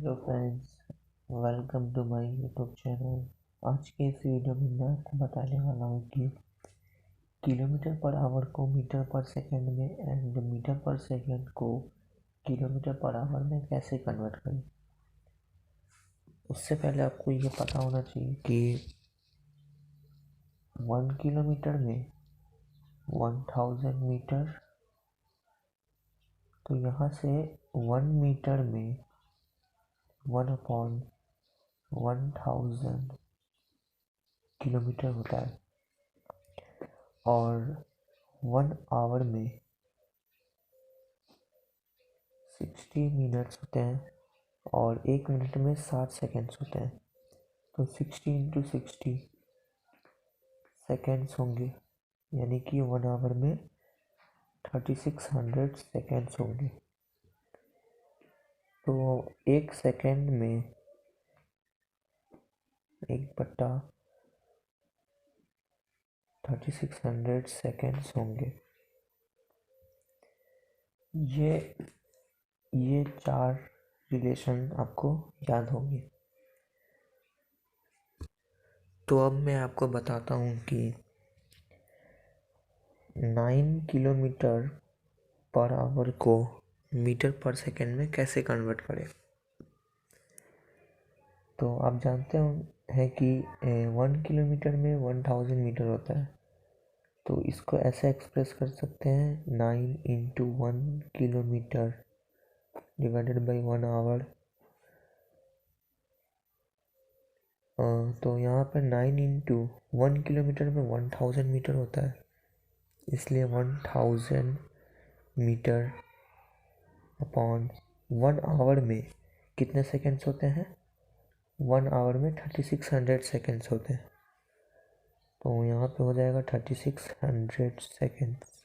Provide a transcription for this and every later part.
Hello friends, welcome to my YouTube channel. आज के इस वीडियो में मैं आपको बताने वाला हूँ कि किलोमीटर पर आवर को मीटर पर सेकंड में एंड मीटर पर सेकंड को किलोमीटर पर आवर में कैसे कन्वर्ट करें। उससे पहले आपको ये पता होना चाहिए कि 1 किलोमीटर में 1000 मीटर, तो यहाँ से 1 मीटर में 1/1000 किलोमीटर होता है और 1 आवर में 60 मिनट्स होते हैं और 1 मिनट में 60 सेकेंड्स होते हैं। तो 60 इंटू 60 सेकेंड्स होंगे, यानी कि 1 आवर में 3600 सेकेंड्स होंगे। तो 1 सेकेंड में 1/3600 सेकेंड्स होंगे। ये 4 रिलेशन आपको याद होंगे। तो अब मैं आपको बताता हूँ कि 9 किलोमीटर पर आवर को मीटर पर सेकेंड में कैसे कन्वर्ट करें। तो आप जानते हैं कि 1 किलोमीटर में 1000 मीटर होता है, तो इसको ऐसे एक्सप्रेस कर सकते हैं 9 into 1 kilometre divided by 1 hour. तो यहाँ पर 9 इंटू 1 किलोमीटर में 1000 मीटर होता है, इसलिए 1000 मीटर अपॉन 1 आवर में कितने सेकेंड्स होते हैं। 1 आवर में 3600 सेकेंड्स होते हैं, तो यहाँ पे हो जाएगा 3600 सेकेंड्स।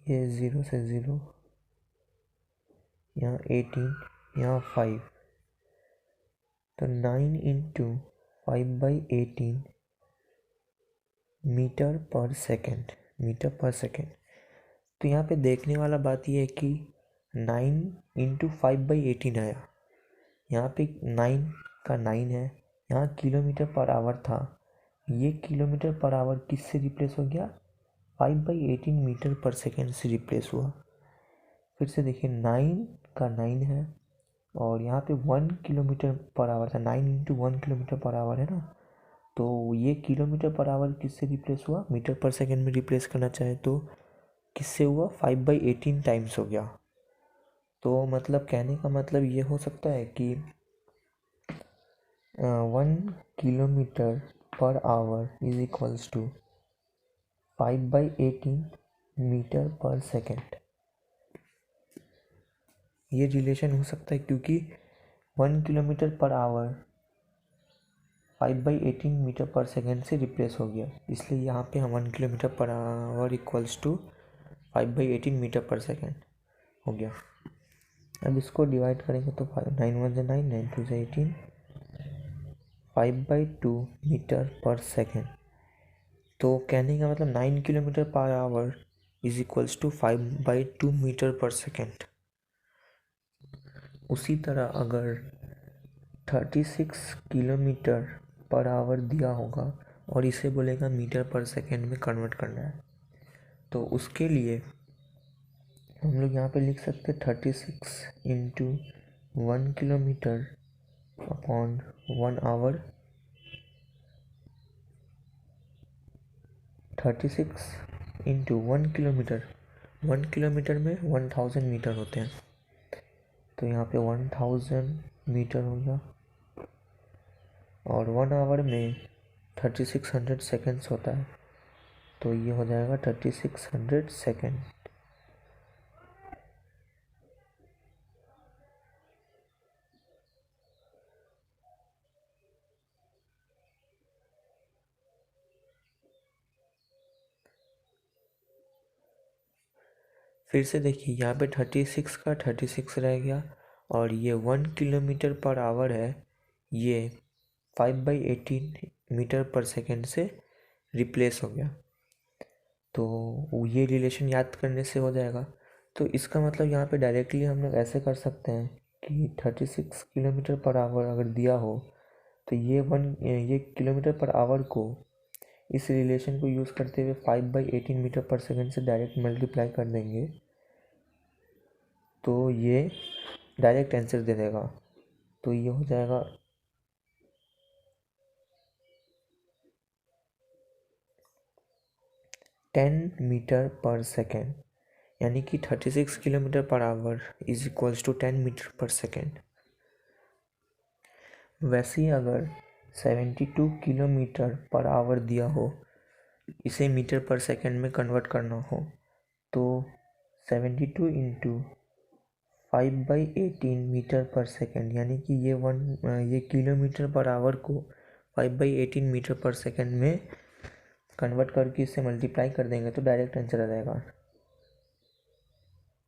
ये 0 से 0, यहाँ 18, यहाँ 5, तो 9 इंटू 5/18 मीटर पर सेकेंड। तो यहाँ पे देखने वाला बात यह है कि 9 इंटू 5/18 आया, यहाँ पे 9 का 9 है, यहाँ किलोमीटर पर आवर था, ये किलोमीटर पर आवर किससे रिप्लेस हो गया, 5/18 मीटर पर सेकेंड से रिप्लेस हुआ। फिर से देखिए 9 का 9 है और यहाँ पे 1 किलोमीटर पर आवर था, 9 इंटू 1 किलोमीटर पर आवर है ना, तो ये किलोमीटर पर आवर किससे रिप्लेस हुआ, मीटर पर सेकेंड में रिप्लेस करना चाहे तो किससे हुआ, 5/18 टाइम्स हो गया। तो मतलब कहने का मतलब ये हो सकता है कि 1 kilometre per hour is equals to 5/18 metre per second. ये रिलेशन हो सकता है क्योंकि 1 kilometre per hour 5/18 metre per second से रिप्लेस हो गया, इसलिए यहाँ पे हम 1 kilometre per hour equals to 5/18 metre per second हो गया। अब इसको डिवाइड करेंगे तो 9 1 9, 9 2 18, 5/2 मीटर पर सेकेंड। तो कहने का मतलब 9 kilometre per hour is equals to 5/2 metre per second. उसी तरह अगर 36 किलोमीटर पर आवर दिया होगा और इसे बोलेगा मीटर पर सेकेंड में कन्वर्ट करना है, तो उसके लिए हम लोग यहाँ पे लिख सकते 36 into 1 kilometre upon 1 hour. 36 into 1 kilometre, 1 kilometre में 1000 मीटर होते हैं, तो यहाँ पे 1000 मीटर हो गया और 1 आवर में 3600 सेकेंड्स होता है, तो ये हो जाएगा 3600 सेकेंड। फिर से देखिए यहाँ पे 36 का 36 रह गया और ये 1 किलोमीटर पर आवर है, ये 5/18 मीटर पर सेकेंड से रिप्लेस हो गया। तो ये रिलेशन याद करने से हो जाएगा तो इसका मतलब यहाँ पे डायरेक्टली हम लोग ऐसे कर सकते हैं कि 36 किलोमीटर पर आवर अगर दिया हो तो ये किलोमीटर पर आवर को इस रिलेशन को यूज़ करते हुए 5/18 मीटर पर सेकेंड से डायरेक्ट मल्टीप्लाई कर देंगे तो ये डायरेक्ट आंसर दे देगा। तो ये हो जाएगा 10 मीटर पर सेकेंड, यानी कि 36 kilometre per hour is equals to 10 metre per second. वैसे ही अगर 72 किलोमीटर पर आवर दिया हो, इसे मीटर पर सेकेंड में कन्वर्ट करना हो तो 72 इंटू 5/18 मीटर पर सेकेंड, यानी कि ये किलोमीटर पर आवर को 5/18 मीटर पर सेकेंड में कन्वर्ट करके इससे मल्टीप्लाई कर देंगे तो डायरेक्ट आंसर आ जाएगा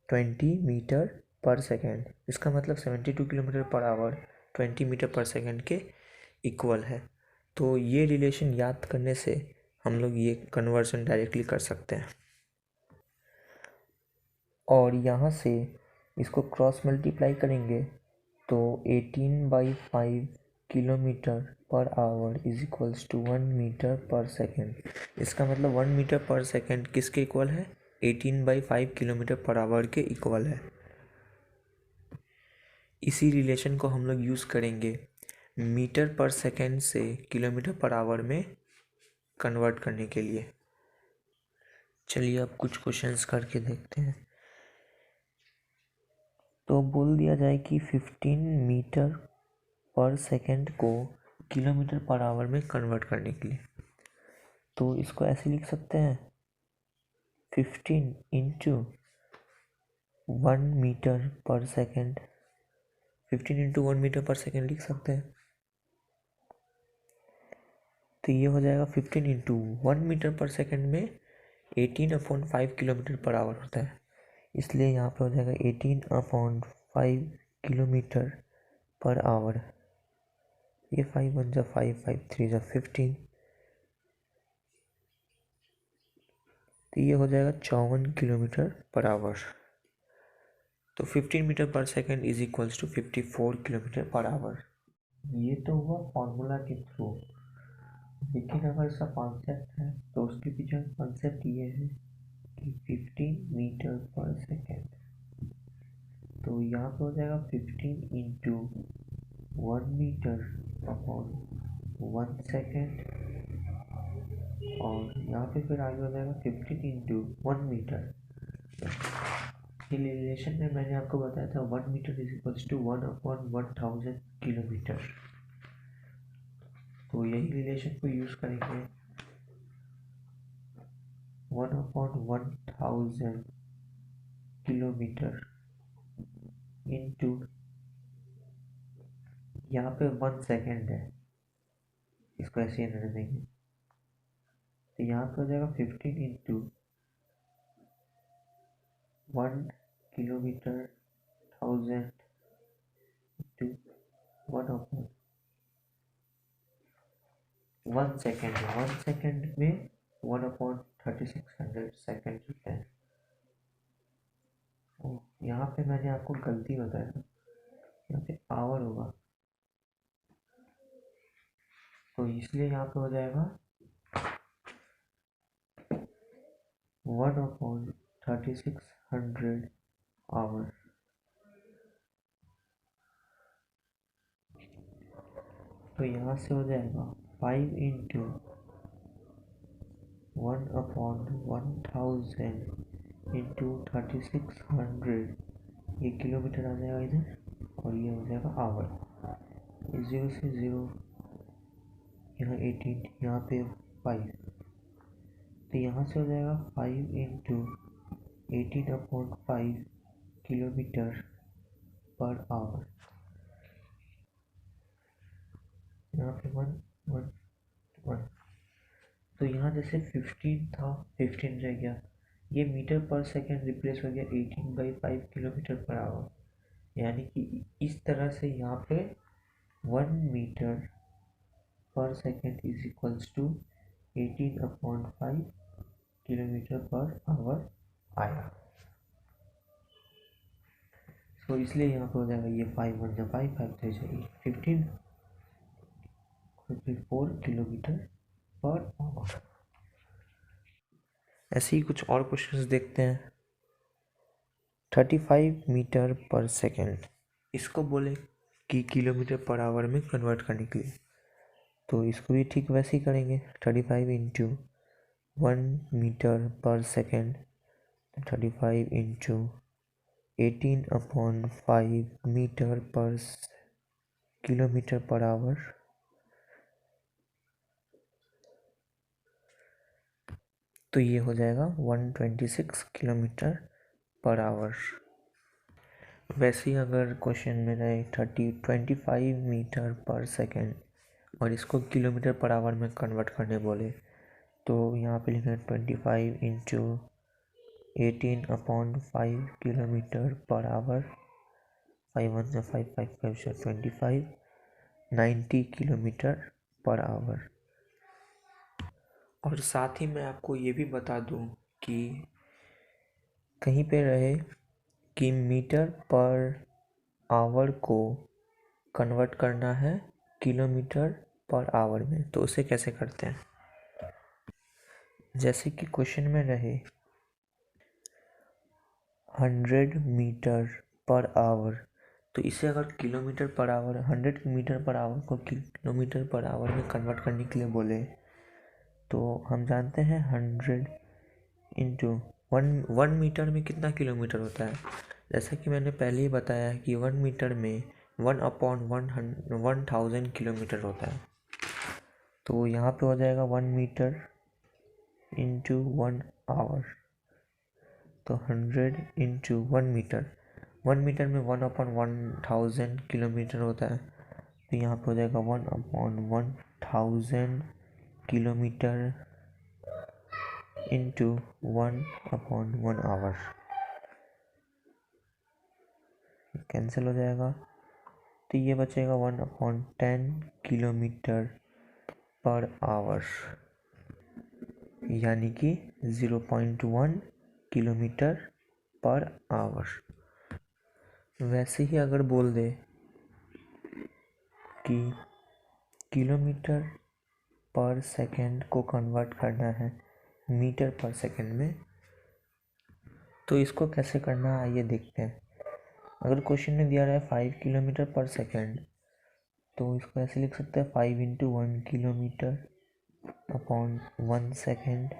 20 मीटर पर सेकेंड। इसका मतलब 72 kilometre per our 20 metre per second के इक्वल है। तो ये रिलेशन याद करने से हम लोग ये कन्वर्जन डायरेक्टली कर सकते हैं। और यहाँ से इसको क्रॉस मल्टीप्लाई करेंगे तो 18/5 kilometre per hour is equals to 1 metre per second. इसका मतलब 1 मीटर पर सेकेंड किसके इक्वल है? 18/5 किलोमीटर पर आवर के इक्वल है। इसी रिलेशन को हम लोग यूज़ करेंगे मीटर पर सेकेंड से किलोमीटर पर आवर में कन्वर्ट करने के लिए। चलिए अब कुछ क्वेश्चंस करके देखते हैं। तो बोल दिया जाए कि 15 मीटर पर सेकेंड को किलोमीटर पर आवर में कन्वर्ट करने के लिए, तो इसको ऐसे लिख सकते हैं 15 into 1 metre per second. 15 into 1 metre per second लिख सकते हैं। तो ये हो जाएगा 15 इंटू 1 मीटर पर सेकेंड में 18/5 किलोमीटर पर आवर होता है, इसलिए यहाँ पे हो जाएगा 18/5 किलोमीटर पर आवर। ये 5 1 जा 5 5 3 जा 15, तो ये हो जाएगा 54 किलोमीटर पर आवर। तो 15 metre per second is equals to 54 kilometre per hour. ये तो हुआ फॉर्मूला के थ्रू, लेकिन अगर इसका कॉन्सेप्ट है तो उसके पीछे कॉन्सेप्ट ये है कि 15 मीटर पर सेकेंड, तो यहाँ पे हो जाएगा 15 इंटू 1 मीटर अपॉन 1 सेकेंड, और यहाँ पे फिर आगे हो जाएगा 15 इंटू 1 मीटर। ये रिलेशन में मैंने आपको बताया था 1 metre is equals to 1/1000 kilometre. तो यही रिलेशन को यूज करेंगे 1/1000 किलोमीटर इंटू, यहाँ पे 1 सेकेंड है, इसको ऐसे ही रहने देंगे। तो यहाँ पे हो जाएगा 15 into 1 kilometre 1000 into 1 second. 1 second में 1/3600 सेकेंड होता है। यहाँ पे मैंने आपको गलती बताया था, यहाँ पे आवर होगा, तो इसलिए यहाँ पे हो जाएगा 1/3600 आवर। तो यहाँ से हो जाएगा 5 इंटू 1/1000 इंटू 3600, ये किलोमीटर आ जाएगा इधर, और ये हो जाएगा आवर। 0 से 0, यहाँ 18, यहाँ पे 5, तो यहाँ से हो जाएगा 5 इंटू 18/5 किलोमीटर पर आवर। यहाँ पे 1 1 1, तो यहाँ जैसे 15 था 15 रह गया, ये मीटर पर सेकेंड रिप्लेस हो गया 18/5 किलोमीटर पर आवर, यानी कि इस तरह से यहाँ पे 1 metre per second is equals to 18/5 kilometre per hour आया। तो इसलिए यहाँ पे हो जाएगा ये 5 1 जा 5 5 3 जा 15 फिर 4 किलोमीटर पर आवर। ऐसे ही कुछ और क्वेश्चंस देखते हैं। 35 मीटर पर सेकेंड, इसको बोले कि किलोमीटर पर आवर में कन्वर्ट करने के लिए, तो इसको भी ठीक वैसे ही करेंगे। 35 into 1 metre per second, 35 into 18/5 metre पर किलोमीटर पर आवर, तो ये हो जाएगा 126 किलोमीटर पर आवर। वैसे ही अगर क्वेश्चन में रहे 25 मीटर पर सेकेंड और इसको किलोमीटर पर आवर में कन्वर्ट करने बोले, तो यहाँ पे लिखना है 25 इंटू 18/5 किलोमीटर पर आवर, 5 1 जा 5 5 5 जा 25, 90 किलोमीटर पर आवर। और साथ ही मैं आपको ये भी बता दूं कि कहीं पे रहे कि मीटर पर आवर को कन्वर्ट करना है किलोमीटर पर आवर में, तो उसे कैसे करते हैं। जैसे कि क्वेश्चन में रहे 100 मीटर पर आवर, तो इसे अगर kilometre per hour 100 metre per hour को किलोमीटर पर आवर में कन्वर्ट करने के लिए बोले, तो हम जानते हैं 100 इंटू 1 मीटर में कितना किलोमीटर होता है। जैसा कि मैंने पहले ही बताया कि 1 मीटर में 1/1000 किलोमीटर होता है। तो यहाँ पे हो जाएगा 1 मीटर इंटू 1 आवर, तो 100 इंटू 1 मीटर, 1 मीटर में 1/1000 किलोमीटर होता है, तो यहाँ पे हो जाएगा 1/1000 किलोमीटर इंटू 1/1 आवर, कैंसिल हो जाएगा। तो ये बचेगा 1/10 किलोमीटर पर आवर, यानी कि 0.1 किलोमीटर पर आवर। वैसे ही अगर बोल दे कि किलोमीटर पर सेकेंड को कन्वर्ट करना है मीटर पर सेकेंड में, तो इसको कैसे करना है आइए देखते हैं। अगर क्वेश्चन में दिया रहा है 5 किलोमीटर पर सेकेंड, तो इसको ऐसे लिख सकते हैं 5 into 1 kilometre upon 1 second.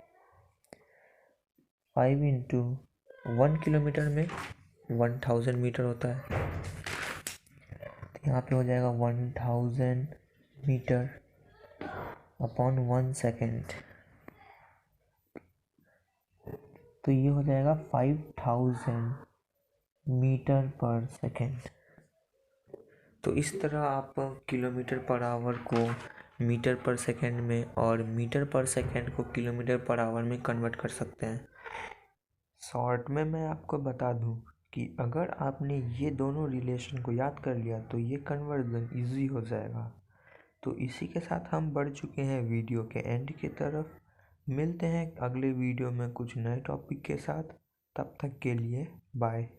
5 into 1 kilometre में 1000 मीटर होता है, तो यहाँ पे हो जाएगा 1000 मीटर अपॉन 1 सेकेंड, तो ये हो जाएगा 5000 मीटर पर सेकेंड। तो इस तरह आप किलोमीटर पर आवर को मीटर पर सेकेंड में और मीटर पर सेकेंड को किलोमीटर पर आवर में कन्वर्ट कर सकते हैं। शॉर्ट में मैं आपको बता दूं कि अगर आपने ये दोनों रिलेशन को याद कर लिया तो ये कन्वर्जन इजी हो जाएगा। तो इसी के साथ हम बढ़ चुके हैं वीडियो के एंड की तरफ। मिलते हैं अगले वीडियो में कुछ नए टॉपिक के साथ। तब तक के लिए बाय।